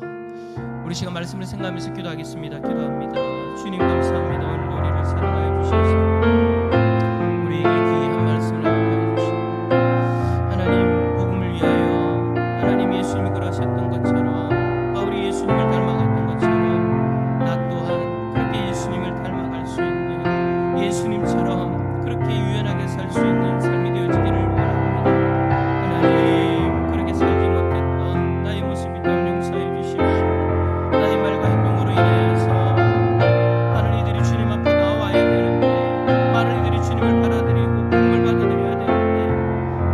우리 시간 말씀을 생각하면서 기도하겠습니다. 기도합니다. 주님 감사합니다. 오늘 우리를 사랑하여 주셔서 우리에게 귀한 말씀을 하여 주시고 하나님 복음을 위하여 하나님 예수님이 그러셨던 것처럼 바울이 예수님을 닮아갔던 것처럼 나 또한 그렇게 예수님을 닮아갈 수 있는 예수님처럼 그렇게 유연하게 살 수 있는 삶이 되어지기를 원합니다. 하나님 그렇게 살지 못했던 나의 모습이 좀 용서해 주십시오. 나의 말과 행동으로 인하여서 많은 이들이 주님 앞에 나와야 되는데, 많은 이들이 주님을 받아들이고 복음을 받아들여야 되는데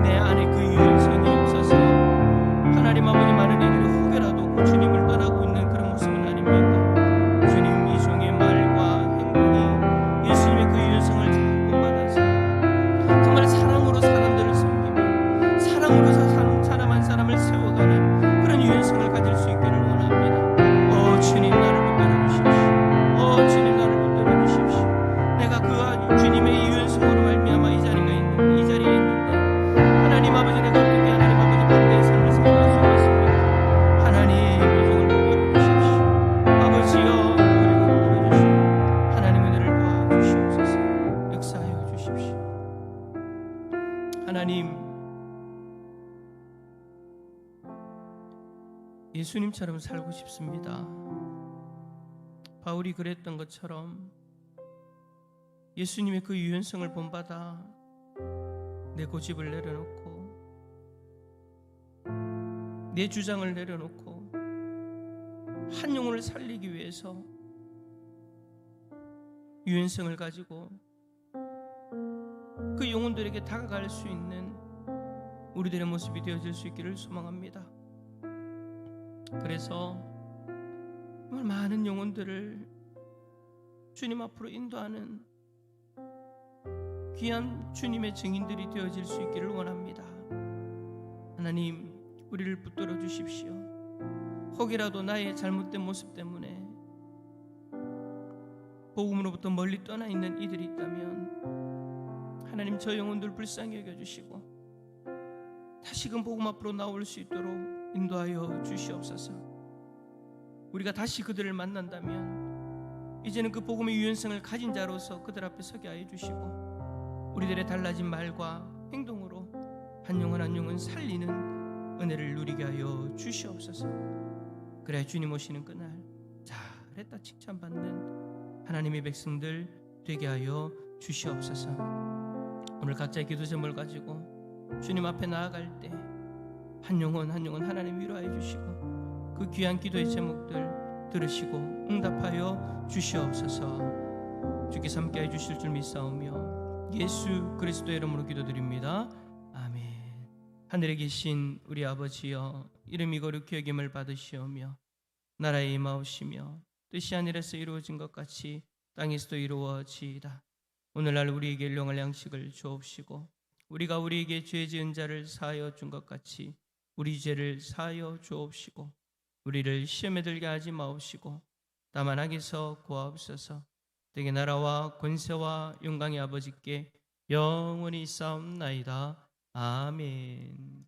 내 안에 그 유연성이 없어서 하나님 아버지 많은 이들이 혹여라도 그 주님을 떠나고 있는 그런 모습은 아닙니까? 주님 이 종의 말과 행동이 예수님의 그 유연성을 자꾸 받아서 정말 사랑으로 사람들을 섬기며 사랑으로 사람 한 사람을 세워가는 그런 유연성을 가질 수 있기를 원합니다. 주님 나를 붙들어 주십시오. 주님 나를 붙들어 주십시오. 내가 그 주님의 유연성으로 말미암아 이 자리에 있는데 하나님 아버지 내가 어떻게 하나님 아버지 반대의 삶을 살아갈 수 있겠습니까? 하나님 이 종을 붙들어 주십시오. 아버지여 우리를 붙들어 주시고 하나님 은혜를 도와주시옵소서. 역사하여 주십시오. 하나님 예수님처럼 살고 싶습니다. 바울이 그랬던 것처럼 예수님의 그 유연성을 본받아 내 고집을 내려놓고 내 주장을 내려놓고 한 영혼을 살리기 위해서 유연성을 가지고 그 영혼들에게 다가갈 수 있는 우리들의 모습이 되어질 수 있기를 소망합니다. 그래서 정말 많은 영혼들을 주님 앞으로 인도하는 귀한 주님의 증인들이 되어질 수 있기를 원합니다. 하나님, 우리를 붙들어 주십시오. 혹이라도 나의 잘못된 모습 때문에 복음으로부터 멀리 떠나 있는 이들이 있다면 하나님, 저 영혼들 불쌍히 여겨주시고 다시금 복음 앞으로 나올 수 있도록 인도하여 주시옵소서. 우리가 다시 그들을 만난다면 이제는 그 복음의 유연성을 가진 자로서 그들 앞에 서게 하여 주시고 우리들의 달라진 말과 행동으로 한 영혼 한 영혼 살리는 은혜를 누리게 하여 주시옵소서. 그래야 주님 오시는 그날 잘했다 칭찬받는 하나님의 백성들 되게 하여 주시옵소서. 오늘 각자의 기도 제목을 가지고 주님 앞에 나아갈 때 한 영혼 한 영혼 하나님 위로하여 주시고 그 귀한 기도의 제목들 들으시고 응답하여 주시옵소서. 주께서 함께해 주실 줄 믿사오며 예수 그리스도의 이름으로 기도드립니다. 아멘. 하늘에 계신 우리 아버지여, 이름이 거룩히 여김을 받으시오며 나라에 임하옵시며 뜻이 하늘에서 이루어진 것 같이 땅에서도 이루어지이다. 오늘날 우리에게 일용할 양식을 주옵시고 우리가 우리에게 죄 지은 자를 사하여 준 것 같이 우리 죄를 사하여 주옵시고 우리를 시험에 들게 하지 마옵시고 다만 악에서 구하옵소서. 되게 나라와 권세와 영광의 아버지께 영원히 싸움나이다. 아멘.